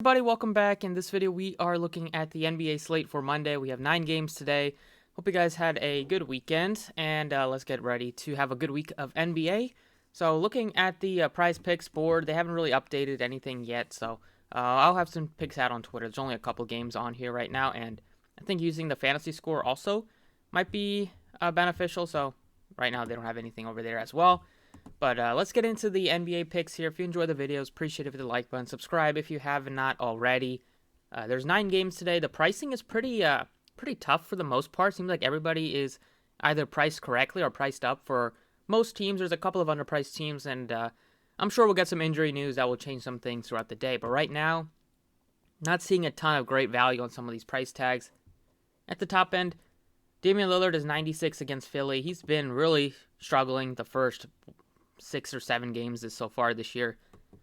Everybody, welcome back. In this video, we are looking at the NBA slate for Monday. We have 9 games today. Hope you guys had a good weekend, and let's get ready to have a good week of NBA. So looking at the prize picks board, they haven't really updated anything yet, so I'll have some picks out on Twitter. There's only a couple games on here right now, and I think using the fantasy score also might be beneficial, so right now they don't have anything over there as well. But let's get into the NBA picks here. If you enjoy the videos, appreciate it with the like button. Subscribe if you have not already. There's 9 games today. The pricing is pretty tough for the most part. Seems like everybody is either priced correctly or priced up for most teams. There's a couple of underpriced teams, and I'm sure we'll get some injury news that will change some things throughout the day. But right now, not seeing a ton of great value on some of these price tags. At the top end, Damian Lillard is 96 against Philly. He's been really struggling the first 6 or 7 games so far this year.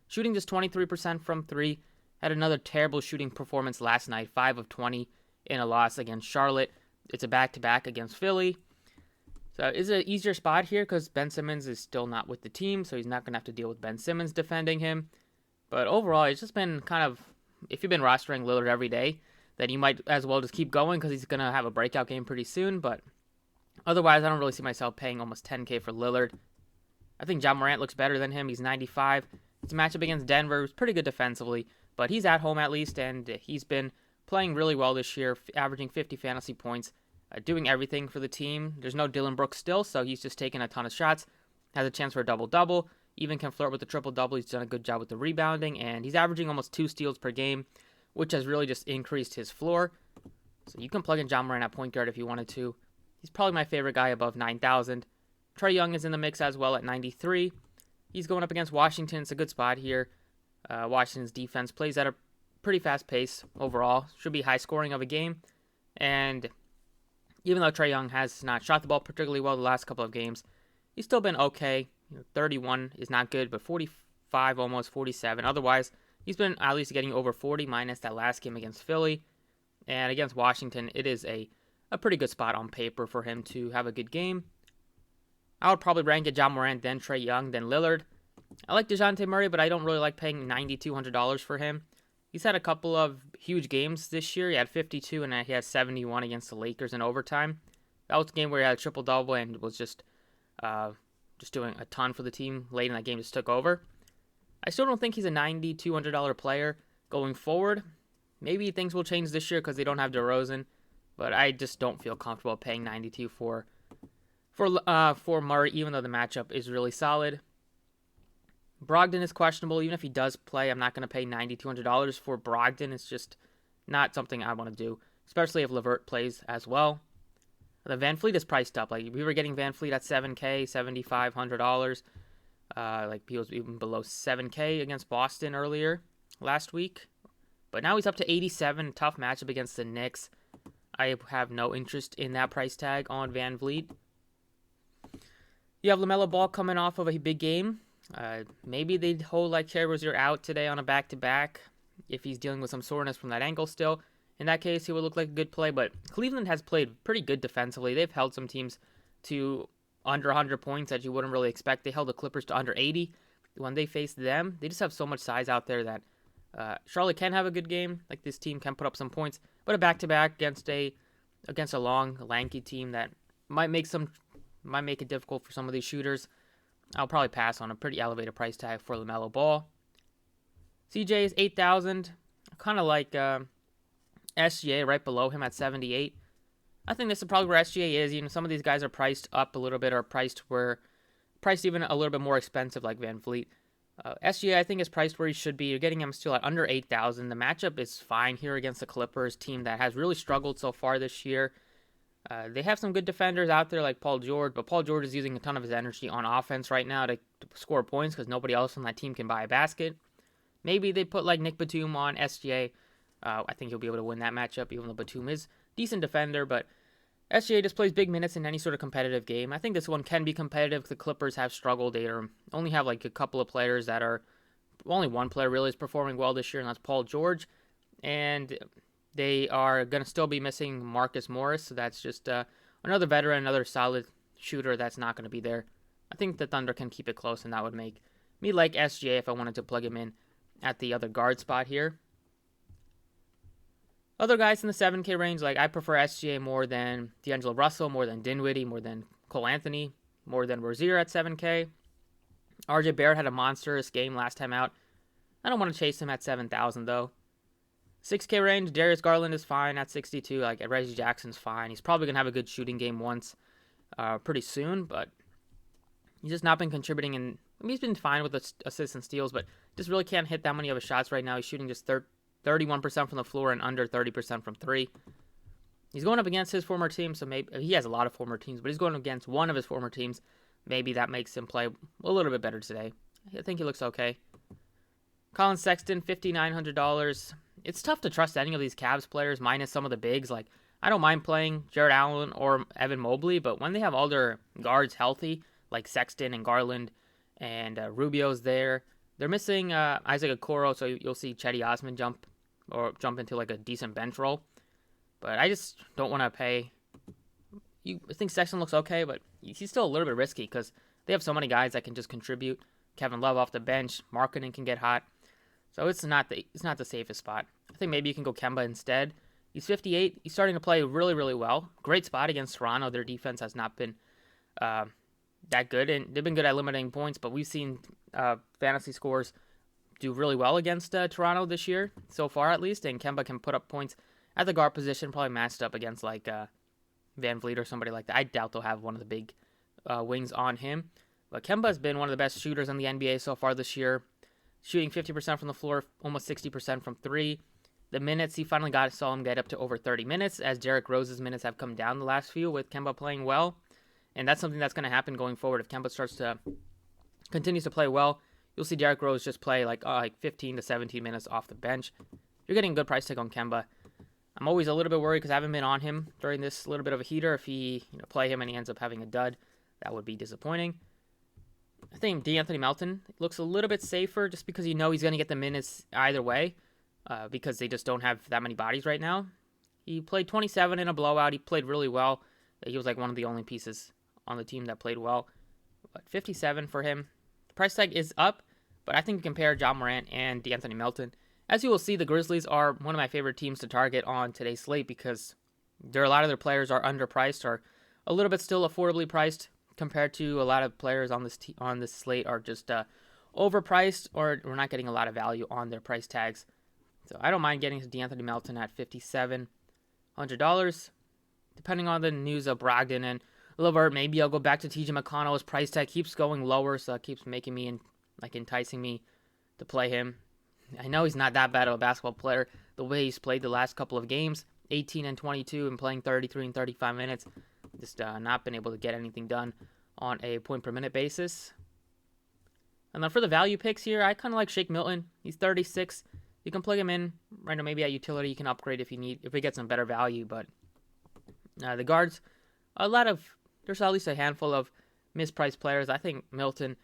Shooting just 23% from 3. Had another terrible shooting performance last night, 5 of 20 in a loss against Charlotte. It's a back-to-back against Philly. So it's an easier spot here because Ben Simmons is still not with the team, so he's not going to have to deal with Ben Simmons defending him. But overall, it's just been kind of, if you've been rostering Lillard every day, then you might as well just keep going because he's going to have a breakout game pretty soon. But otherwise, I don't really see myself paying almost $10K for Lillard. I think Ja Morant looks better than him. He's 95. It's a matchup against Denver. It's pretty good defensively, but he's at home at least, and he's been playing really well this year, averaging 50 fantasy points, doing everything for the team. There's no Dylan Brooks still, so he's just taking a ton of shots, has a chance for a double-double, even can flirt with the triple-double. He's done a good job with the rebounding, and he's averaging almost 2 steals per game, which has really just increased his floor. So you can plug in Ja Morant at point guard if you wanted to. He's probably my favorite guy above 9,000. Trae Young is in the mix as well at 93. He's going up against Washington. It's a good spot here. Washington's defense plays at a pretty fast pace overall. Should be high scoring of a game. And even though Trae Young has not shot the ball particularly well the last couple of games, he's still been okay. 31 is not good, but 45, almost 47. Otherwise, he's been at least getting over 40 minus that last game against Philly. And against Washington, it is a pretty good spot on paper for him to have a good game. I would probably rank it Ja Morant, then Trae Young, then Lillard. I like DeJounte Murray, but I don't really like paying $9,200 for him. He's had a couple of huge games this year. He had 52 and he had 71 against the Lakers in overtime. That was a game where he had a triple-double and was just doing a ton for the team. Late in that game, just took over. I still don't think he's a $9,200 player going forward. Maybe things will change this year because they don't have DeRozan, but I just don't feel comfortable paying $92 for Murray, even though the matchup is really solid. Brogdon is questionable. Even if he does play, I'm not going to pay $9,200 for Brogdon. It's just not something I want to do, especially if LeVert plays as well. The Van Fleet is priced up. Like we were getting Van Fleet at $7K, $7,500. Like he was even below $7K against Boston earlier last week, but now he's up to 87. Tough matchup against the Knicks. I have no interest in that price tag on Van Vliet. You have LaMelo Ball coming off of a big game. Maybe they'd hold like Terry Rozier out today on a back-to-back if he's dealing with some soreness from that ankle still. In that case, he would look like a good play, but Cleveland has played pretty good defensively. They've held some teams to under 100 points that you wouldn't really expect. They held the Clippers to under 80 when they faced them. They just have so much size out there that Charlotte can have a good game. Like this team can put up some points, but a back-to-back against a long, lanky team that might make it difficult for some of these shooters. I'll probably pass on a pretty elevated price tag for LaMelo Ball. CJ is 8,000. Kind of like SGA right below him at 78. I think this is probably where SGA is. You know, some of these guys are priced up a little bit or priced even a little bit more expensive like Van Fleet. SGA I think is priced where he should be. You're getting him still at under 8,000. The matchup is fine here against the Clippers team that has really struggled so far this year. They have some good defenders out there like Paul George, but Paul George is using a ton of his energy on offense right now to score points because nobody else on that team can buy a basket. Maybe they put like Nick Batum on SGA. I think he'll be able to win that matchup, even though Batum is a decent defender, but SGA just plays big minutes in any sort of competitive game. I think this one can be competitive. The Clippers have struggled. They only have like a couple of players that are, only one player really is performing well this year, and that's Paul George. And they are going to still be missing Marcus Morris, so that's just another veteran, another solid shooter that's not going to be there. I think the Thunder can keep it close, and that would make me like SGA if I wanted to plug him in at the other guard spot here. Other guys in the 7K range, like I prefer SGA more than D'Angelo Russell, more than Dinwiddie, more than Cole Anthony, more than Rozier at 7K. RJ Barrett had a monstrous game last time out. I don't want to chase him at 7,000 though. 6K range, Darius Garland is fine at 62. Like Reggie Jackson's fine. He's probably gonna have a good shooting game once, pretty soon, but he's just not been contributing. And I mean, he's been fine with the assists and steals, but just really can't hit that many of his shots right now. He's shooting just 31% from the floor and under 30% from three. He's going up against his former team, so maybe he has a lot of former teams, but he's going against one of his former teams. Maybe that makes him play a little bit better today. I think he looks okay. Colin Sexton, $5,900. It's tough to trust any of these Cavs players, minus some of the bigs. Like, I don't mind playing Jared Allen or Evan Mobley, but when they have all their guards healthy, like Sexton and Garland and Rubio's there, they're missing Isaac Okoro, so you'll see Cedi Osman jump into like a decent bench role. But I just don't want to pay. I think Sexton looks okay, but he's still a little bit risky because they have so many guys that can just contribute. Kevin Love off the bench, Markkanen can get hot, so it's not the safest spot. I think maybe you can go Kemba instead. He's 58. He's starting to play really, really well. Great spot against Toronto. Their defense has not been that good, and they've been good at limiting points. But we've seen fantasy scores do really well against Toronto this year so far, at least. And Kemba can put up points at the guard position, probably matched up against like Van Vliet or somebody like that. I doubt they'll have one of the big wings on him. But Kemba's been one of the best shooters in the NBA so far this year, shooting 50% from the floor, almost 60% from three. The minutes, he finally saw him get up to over 30 minutes, as Derrick Rose's minutes have come down the last few with Kemba playing well. And that's something that's going to happen going forward. If Kemba continues to play well, you'll see Derrick Rose just play like 15 to 17 minutes off the bench. You're getting a good price tag on Kemba. I'm always a little bit worried because I haven't been on him during this little bit of a heater. If he play him and he ends up having a dud, that would be disappointing. I think D'Anthony Melton looks a little bit safer just because he's going to get the minutes either way because they just don't have that many bodies right now. He played 27 in a blowout. He played really well. He was like one of the only pieces on the team that played well. But 57 for him. The price tag is up, but I think you compare John Morant and D'Anthony Melton. As you will see, the Grizzlies are one of my favorite teams to target on today's slate because a lot of their players are underpriced or a little bit still affordably priced compared to a lot of players on this slate are just overpriced or we're not getting a lot of value on their price tags. So I don't mind getting D'Anthony Melton at $5,700. Depending on the news of Brogdon and LeVert, maybe I'll go back to TJ McConnell. His price tag keeps going lower, so it keeps making me enticing me to play him. I know he's not that bad of a basketball player. The way he's played the last couple of games, 18 and 22 and playing 33 and 35 minutes, just not been able to get anything done on a point per minute basis. And then for the value picks here, I kind of like Shake Milton. He's 36. You can plug him in right now. Maybe at utility you can upgrade if we get some better value. But the guards, there's at least a handful of mispriced players. I think Milton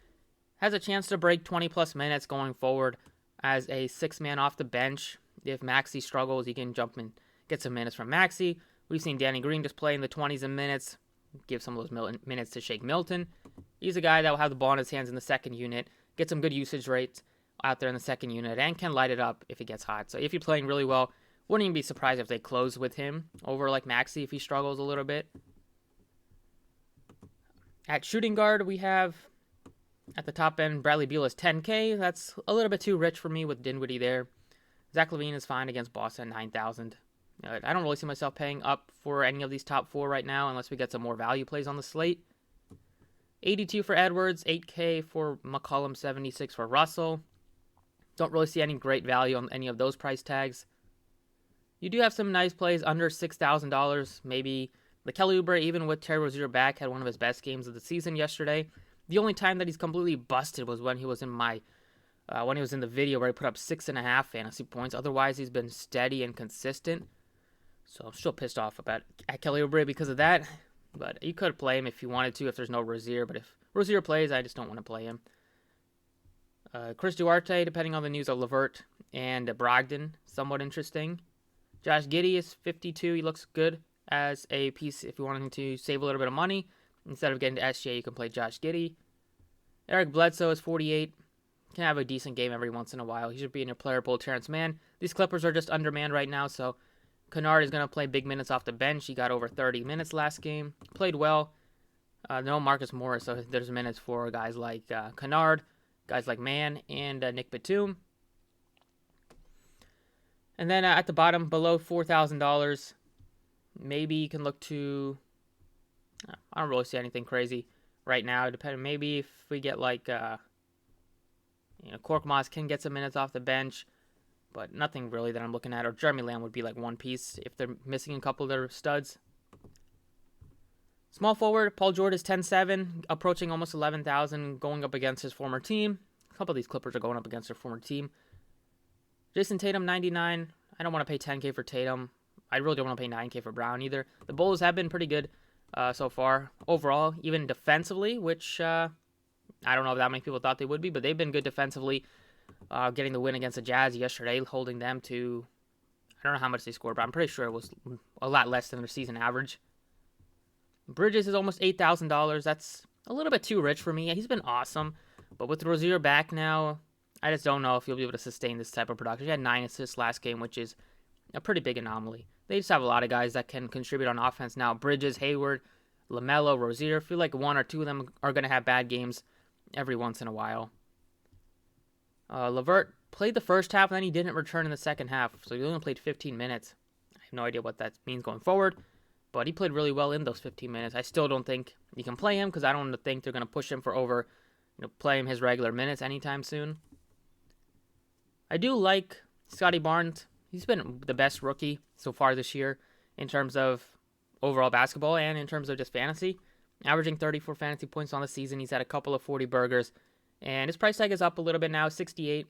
has a chance to break 20 plus minutes going forward as a 6-man off the bench. If Maxey struggles, he can jump and get some minutes from Maxey. We've seen Danny Green just play in the 20s in minutes. Give some of those minutes to Shake Milton. He's a guy that will have the ball in his hands in the second unit, get some good usage rates out there in the second unit, and can light it up if it gets hot. So if you're playing really well, wouldn't even be surprised if they close with him over like Maxey if he struggles a little bit. At shooting guard, we have at the top end, Bradley Beal is 10K. That's a little bit too rich for me with Dinwiddie there. Zach LaVine is fine against Boston, 9,000. I don't really see myself paying up for any of these top four right now unless we get some more value plays on the slate. 82 for Edwards, 8K for McCollum, 76 for Russell. Don't really see any great value on any of those price tags. You do have some nice plays under $6,000. Maybe the Kelly Oubre, even with Terry Rozier back, had one of his best games of the season yesterday. The only time that he's completely busted was when he was in the video where he put up 6.5 fantasy points. Otherwise, he's been steady and consistent. So I'm still pissed off about Kelly Oubre because of that. But you could play him if you wanted to if there's no Rozier. But if Rozier plays, I just don't want to play him. Chris Duarte, depending on the news of LeVert and Brogdon, somewhat interesting. Josh Giddey is 52. He looks good as a piece if you wanted to save a little bit of money. Instead of getting to SGA, you can play Josh Giddey. Eric Bledsoe is 48. Can have a decent game every once in a while. He should be in your player pool. Terrence Mann. These Clippers are just undermanned right now, so Kennard is going to play big minutes off the bench. He got over 30 minutes last game. Played well. No Marcus Morris, so there's minutes for guys like Kennard, guys like Mann, and Nick Batum. And then at the bottom, below $4,000, maybe you can look to... I don't really see anything crazy right now. Depending, maybe if we get like... Korkmaz can get some minutes off the bench, but nothing really that I'm looking at. Or Jeremy Lamb would be like one piece if they're missing a couple of their studs. Small forward, Paul George is 10-7, approaching almost 11,000, going up against his former team. A couple of these Clippers are going up against their former team. Jason Tatum, 99. I don't want to pay 10K for Tatum. I really don't want to pay 9K for Brown either. The Bulls have been pretty good so far overall, even defensively, which I don't know if that many people thought they would be, but they've been good defensively, getting the win against the Jazz yesterday, holding them to, I don't know how much they scored, but I'm pretty sure it was a lot less than their season average. Bridges is almost $8,000. That's a little bit too rich for me. He's been awesome, but with Rozier back now, I just don't know if he'll be able to sustain this type of production. He had 9 assists last game, which is a pretty big anomaly. They just have a lot of guys that can contribute on offense now. Bridges, Hayward, LaMelo, Rozier. I feel like one or two of them are going to have bad games every once in a while. LeVert played the first half, and then he didn't return in the second half, so he only played 15 minutes. I have no idea what that means going forward, but he played really well in those 15 minutes. I still don't think you can play him because I don't think they're going to push him for over, play him his regular minutes anytime soon. I do like Scotty Barnes. He's been the best rookie so far this year in terms of overall basketball and in terms of just fantasy. Averaging 34 fantasy points on the season. He's had a couple of 40 burgers. And his price tag is up a little bit now, 68.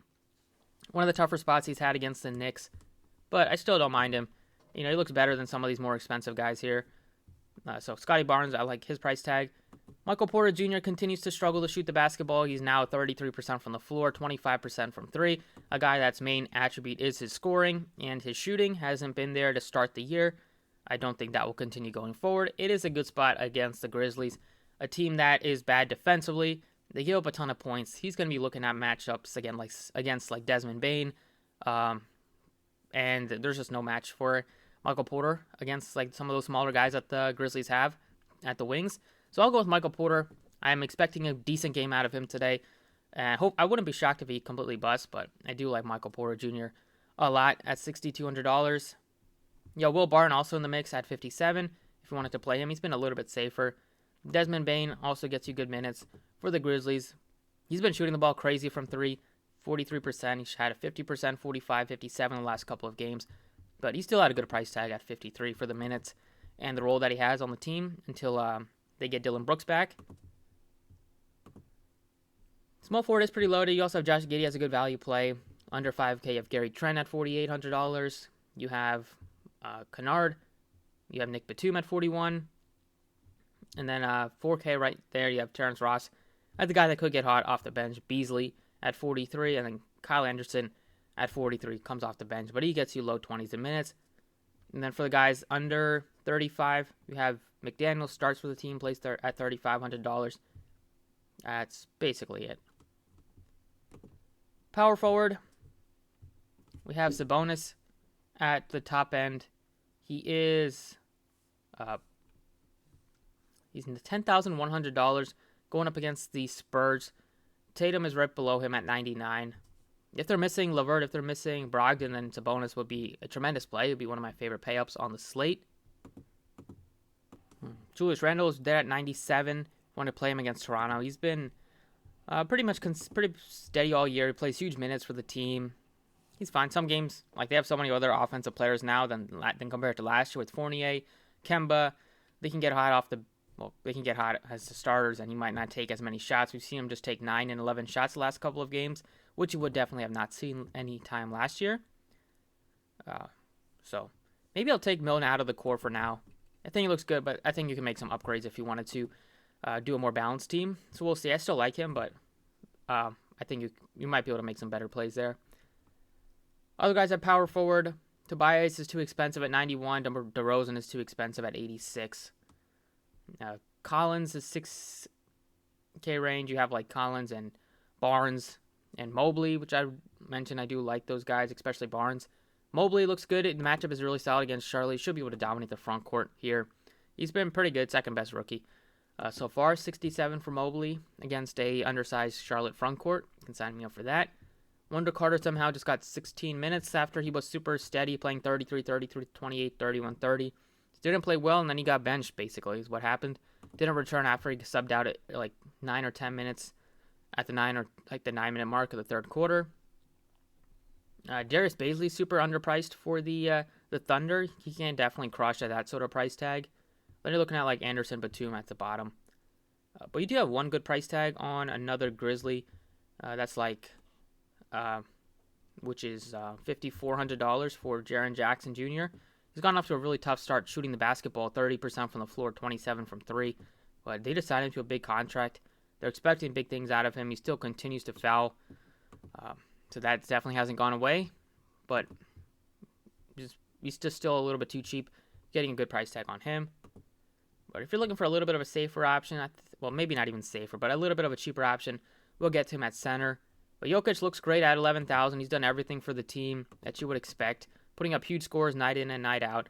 One of the tougher spots he's had against the Knicks. But I still don't mind him. He looks better than some of these more expensive guys here. So Scotty Barnes, I like his price tag. Michael Porter Jr. continues to struggle to shoot the basketball. He's now 33% from the floor, 25% from three. A guy that's main attribute is his scoring, and his shooting hasn't been there to start the year. I don't think that will continue going forward. It is a good spot against the Grizzlies, a team that is bad defensively. They give up a ton of points. He's going to be looking at matchups again, against Desmond Bane, and there's just no match for Michael Porter against some of those smaller guys that the Grizzlies have at the wings. So I'll go with Michael Porter. I'm expecting a decent game out of him today. And I wouldn't be shocked if he completely busts, but I do like Michael Porter Jr. a lot at $6,200. Will Barton also in the mix at 57. If you wanted to play him, he's been a little bit safer. Desmond Bane also gets you good minutes for the Grizzlies. He's been shooting the ball crazy from three, 43%. He's had a 50%, 45, 57 in the last couple of games. But he still had a good price tag at 53 for the minutes and the role that he has on the team until they get Dylan Brooks back. Small forward is pretty loaded. You also have Josh Giddey as a good value play. Under 5K, you have Gary Trent at $4,800. You have Kennard. You have Nick Batum at 41. And then 4K right there, you have Terrence Ross as the guy that could get hot off the bench. Beasley at 43. And then Kyle Anderson at 43 comes off the bench. But he gets you low 20s in minutes. And then for the guys under 35, you have McDaniel starts for the team, plays at $3,500. That's basically it. Power forward, we have Sabonis at the top end. He is he's $10,100 going up against the Spurs. Tatum is right below him at 99. If they're missing LeVert, if they're missing Brogdon, then Sabonis would be a tremendous play. It would be one of my favorite pay-ups on the slate. Julius Randle is there at 97. Want to play him against Toronto. He's been pretty steady all year. He plays huge minutes for the team. He's fine. Some games, they have so many other offensive players now than compared to last year with Fournier, Kemba. They can get hot as the starters, and he might not take as many shots. We've seen him just take 9 and 11 shots the last couple of games, which you would definitely have not seen any time last year. So maybe I'll take Milne out of the core for now. I think he looks good, but I think you can make some upgrades if you wanted to do a more balanced team. So we'll see. I still like him, but I think you might be able to make some better plays there. Other guys at power forward. Tobias is too expensive at 91. DeRozan is too expensive at 86. Collins is 6K range. You have Collins and Barnes and Mobley, which I mentioned. I do like those guys, especially Barnes. Mobley looks good. The matchup is really solid against Charlotte. He should be able to dominate the front court here. He's been pretty good, second best rookie. So far, 67 for Mobley against a undersized Charlotte front court. You can sign me up for that. Wonder Carter somehow just got 16 minutes after he was super steady, playing 33, 33, 28, 31, 30. Didn't play well, and then he got benched, basically, is what happened. Didn't return after he subbed out at like 9 or 10 minutes at the 9-minute mark of the third quarter. Darius Bazley super underpriced for the Thunder. He can definitely crush at that sort of price tag. But you're looking at like Anderson Batum at the bottom. But you do have one good price tag on another Grizzly. That's like, which is $5,400 for Jaren Jackson Jr. He's gone off to a really tough start shooting the basketball, 30% from the floor, 27 from 3. But they just signed him to a big contract. They're expecting big things out of him. He still continues to foul. So that definitely hasn't gone away. But he's just still a little bit too cheap. Getting a good price tag on him. But if you're looking for a little bit of a safer option, well, maybe not even safer, but a little bit of a cheaper option, we'll get to him at center. But Jokic looks great at 11,000. He's done everything for the team that you would expect, putting up huge scores night in and night out.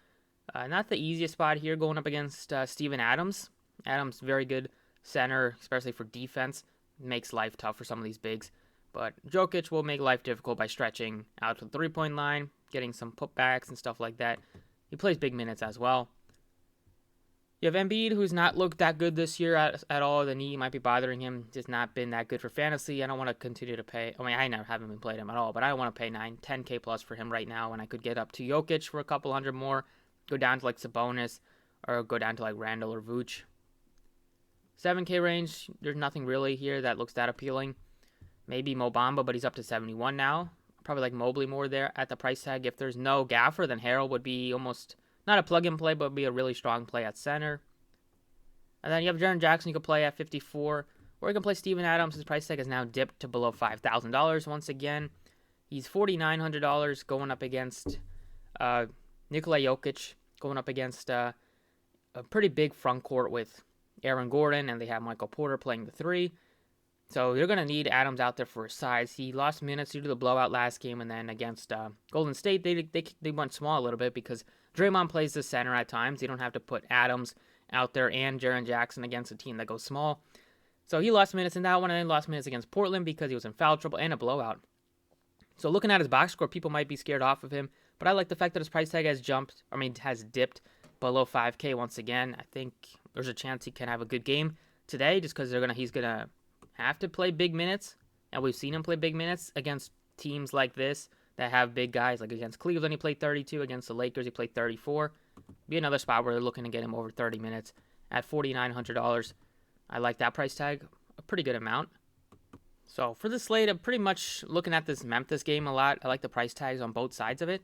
Not the easiest spot here going up against Steven Adams. Adams, very good center, especially for defense. Makes life tough for some of these bigs. But Jokic will make life difficult by stretching out to the three-point line, getting some putbacks and stuff like that. He plays big minutes as well. You have Embiid, who's not looked that good this year at all. The knee might be bothering him. Just not been that good for fantasy. I don't want to continue to pay. I mean, I never haven't been played him at all, but I don't want to pay 10K plus for him right now when I could get up to Jokic for a couple hundred more, go down to like Sabonis, or go down to like Randall or Vooch. 7K range, there's nothing really here that looks that appealing. Maybe Mo Bamba, but he's up to 71 now. Probably like Mobley more there at the price tag. If there's no Gaffer, then Harrell would be almost not a plug-and-play, but would be a really strong play at center. And then you have Jaren Jackson you can play at 54. Or you can play Steven Adams. His price tag has now dipped to below $5,000 once again. He's $4,900 going up against Nikola Jokic, going up against a pretty big front court with Aaron Gordon, and they have Michael Porter playing the 3. So you're going to need Adams out there for his size. He lost minutes due to the blowout last game, and then against Golden State, they went small a little bit because Draymond plays the center at times. You don't have to put Adams out there and Jaren Jackson against a team that goes small. So he lost minutes in that one, and then lost minutes against Portland because he was in foul trouble and a blowout. So looking at his box score, people might be scared off of him, but I like the fact that his price tag has dipped below 5K once again. I think there's a chance he can have a good game today just because he's gonna have to play big minutes, and we've seen him play big minutes against teams like this that have big guys. Like against Cleveland, he played 32. Against the Lakers, he played 34. Be another spot where they're looking to get him over 30 minutes at $4,900. I like that price tag a pretty good amount. So for the slate, I'm pretty much looking at this Memphis game a lot. I like the price tags on both sides of it.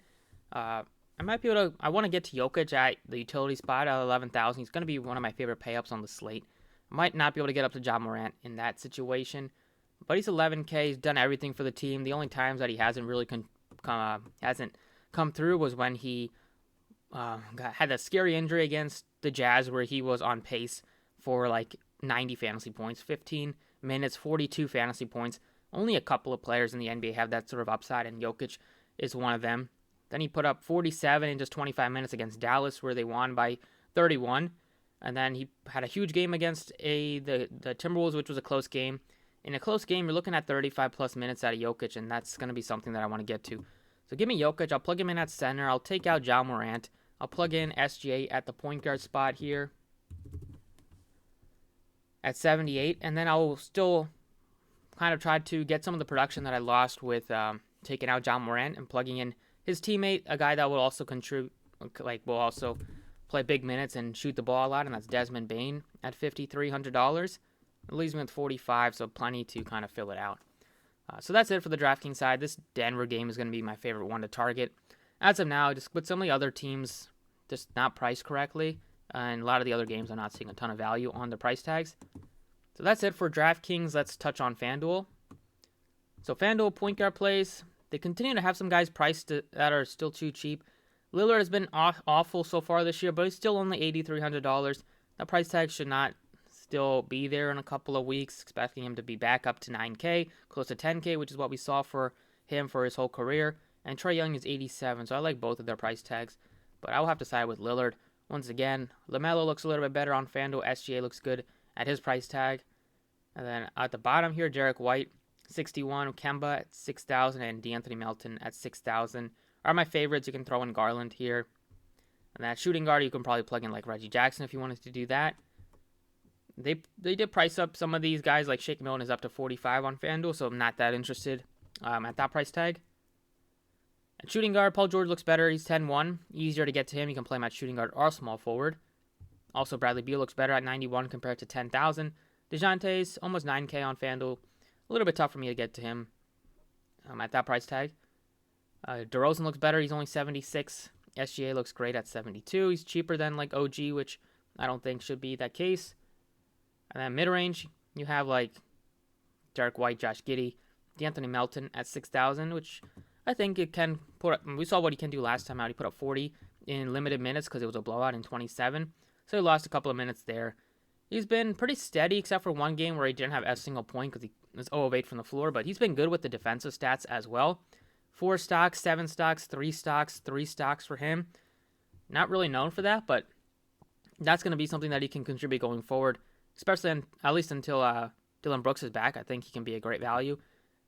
I want to get to Jokic at the utility spot at 11,000. He's going to be one of my favorite pay-ups on the slate. Might not be able to get up to Ja Morant in that situation, but he's 11K. He's done everything for the team. The only times that he hasn't really hasn't come through was when he had a scary injury against the Jazz, where he was on pace for like 90 fantasy points, 15 minutes, 42 fantasy points. Only a couple of players in the NBA have that sort of upside, and Jokic is one of them. Then he put up 47 in just 25 minutes against Dallas, where they won by 31. And then he had a huge game against the Timberwolves, which was a close game. In a close game, you're looking at 35-plus minutes out of Jokic, and that's going to be something that I want to get to. So give me Jokic. I'll plug him in at center. I'll take out Ja Morant. I'll plug in SGA at the point guard spot here at 78. And then I'll still kind of try to get some of the production that I lost with taking out Ja Morant and plugging in his teammate, a guy that will also contribute, will also play big minutes and shoot the ball a lot, and that's Desmond Bane at $5,300. It leaves me with 45, so plenty to kind of fill it out. So that's it for the DraftKings side. This Denver game is going to be my favorite one to target. As of now, just with some of the other teams just not priced correctly, and a lot of the other games I'm not seeing a ton of value on the price tags. So that's it for DraftKings. Let's touch on FanDuel. So FanDuel point guard plays. They continue to have some guys priced that are still too cheap. Lillard has been awful so far this year, but he's still only $8,300. That price tag should not still be there in a couple of weeks, expecting him to be back up to 9K, close to 10K, which is what we saw for him for his whole career. and Trae Young is 87, so I like both of their price tags. But I will have to side with Lillard. Once again, LaMelo looks a little bit better on FanDuel. SGA looks good at his price tag. And then at the bottom here, Derek White, 61, Kemba at 6,000, and DeAnthony Melton at 6,000 are my favorites. You can throw in Garland here. And that shooting guard, you can probably plug in like Reggie Jackson if you wanted to do that. They did price up some of these guys, like Shake Milton is up to 45 on FanDuel, so I'm not that interested at that price tag. And shooting guard, Paul George looks better. He's 10-1. Easier to get to him. You can play him at shooting guard or small forward. Also, Bradley Beal looks better at 91 compared to 10,000. DeJounte's almost 9K on FanDuel. A little bit tough for me to get to him at that price tag. DeRozan looks better. He's only 76. SGA looks great at 72. He's cheaper than like OG, which I don't think should be that case. And then mid-range, you have like Derek White, Josh Giddey, DeAnthony Melton at 6,000, which I think it can put up. We saw what he can do last time out. He put up 40 in limited minutes because it was a blowout in 27. So he lost a couple of minutes there. He's been pretty steady except for one game where he didn't have a single point because he was 0 of 8 from the floor. But he's been good with the defensive stats as well. 4 stocks, 7 stocks, 3 stocks, 3 stocks for him. Not really known for that, but that's going to be something that he can contribute going forward, especially at least until Dillon Brooks is back. I think he can be a great value.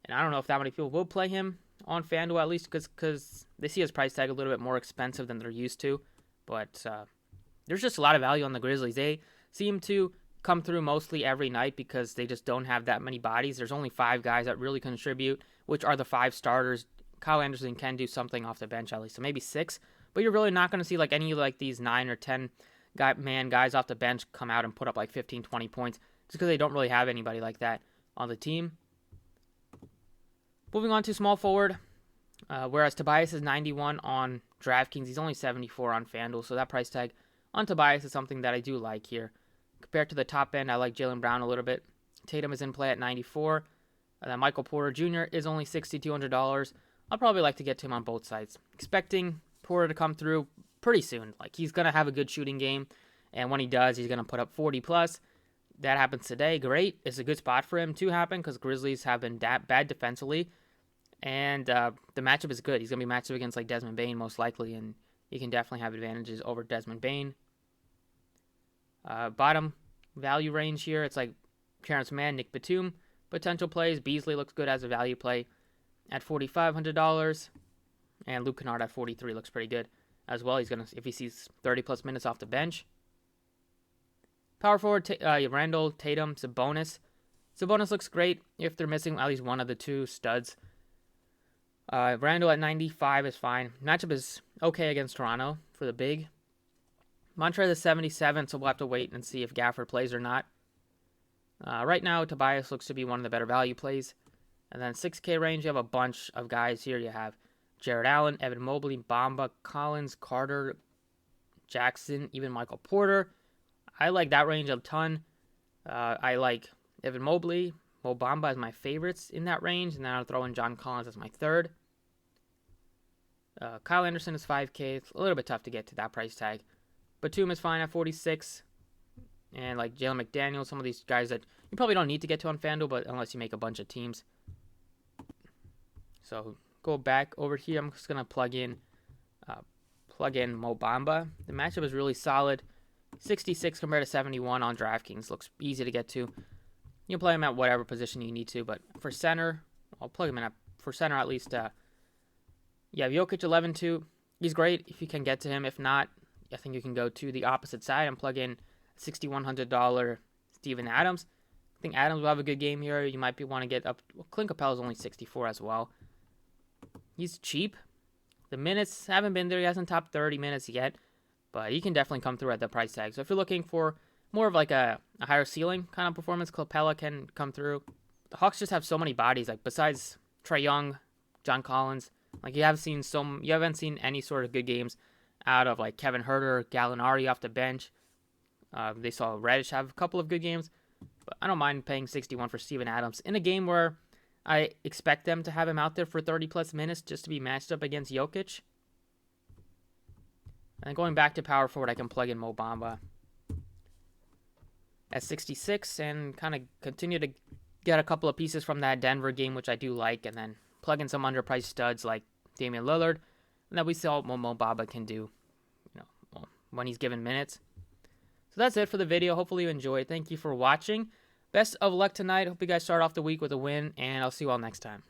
And I don't know if that many people will play him on FanDuel, at least because they see his price tag a little bit more expensive than they're used to. But there's just a lot of value on the Grizzlies. They seem to come through mostly every night because they just don't have that many bodies. There's only 5 guys that really contribute, which are the 5 starters. Kyle Anderson can do something off the bench at least, so maybe 6. But you're really not going to see like any like these 9 or 10 guys off the bench come out and put up like 15, 20 points just because they don't really have anybody like that on the team. Moving on to small forward, whereas Tobias is 91 on DraftKings, he's only 74 on FanDuel, so that price tag on Tobias is something that I do like here. Compared to the top end, I like Jaylen Brown a little bit. Tatum is in play at 94. And then Michael Porter Jr. is only $6,200. I'll probably like to get to him on both sides. Expecting Porter to come through pretty soon. Like, he's going to have a good shooting game. And when he does, he's going to put up 40 plus. That happens today. Great. It's a good spot for him to happen because Grizzlies have been bad defensively. And the matchup is good. He's going to be matched up against like Desmond Bane most likely. And he can definitely have advantages over Desmond Bane. Bottom value range here, it's like Terrence Mann, Nick Batum. Potential plays, Beasley looks good as a value play at $4,500. And Luke Kennard at $43 looks pretty good as well. He's going to, if he sees 30 plus minutes off the bench. Power forward, Randall, Tatum, Sabonis. Sabonis looks great if they're missing at least one of the 2 studs. Randall at 95 is fine. Matchup is okay against Toronto for the big. Montrezl is 77, so we'll have to wait and see if Gafford plays or not. Right now, Tobias looks to be one of the better value plays. And then 6K range, you have a bunch of guys here. You have Jared Allen, Evan Mobley, Bamba, Collins, Carter, Jackson, even Michael Porter. I like that range a ton. I like Evan Mobley, Mo Bamba as my favorites in that range, and then I'll throw in John Collins as my third. Kyle Anderson is 5K. It's a little bit tough to get to that price tag. Batum is fine at 46. And like Jalen McDaniels, some of these guys that you probably don't need to get to on FanDuel, but unless you make a bunch of teams. So go back over here. I'm just gonna plug in Mo Bamba. The matchup is really solid. 66 compared to 71 on DraftKings. Looks easy to get to. You can play him at whatever position you need to, but for center, I'll plug him in for center at least. Yeah, Jokic 11-2. He's great if you can get to him. If not, I think you can go to the opposite side and plug in $6,100 Steven Adams. I think Adams will have a good game here. You might want to get up. Well, Clint Capella is only 64 as well. He's cheap. The minutes haven't been there. He hasn't topped 30 minutes yet, but he can definitely come through at the price tag. So if you're looking for more of like a higher ceiling kind of performance, Capella can come through. The Hawks just have so many bodies. Like besides Trae Young, John Collins, like you haven't seen any sort of good games out of like Kevin Huerter, Gallinari off the bench. They saw Reddish have a couple of good games, but I don't mind paying 61 for Steven Adams in a game where I expect them to have him out there for 30 plus minutes just to be matched up against Jokic. And going back to power forward, I can plug in Mo Bamba at 66 and kind of continue to get a couple of pieces from that Denver game, which I do like, and then plug in some underpriced studs like Damian Lillard, and that we saw what Mo Bamba can do, when he's given minutes. So that's it for the video. Hopefully you enjoyed. Thank you for watching. Best of luck tonight. Hope you guys start off the week with a win, and I'll see you all next time.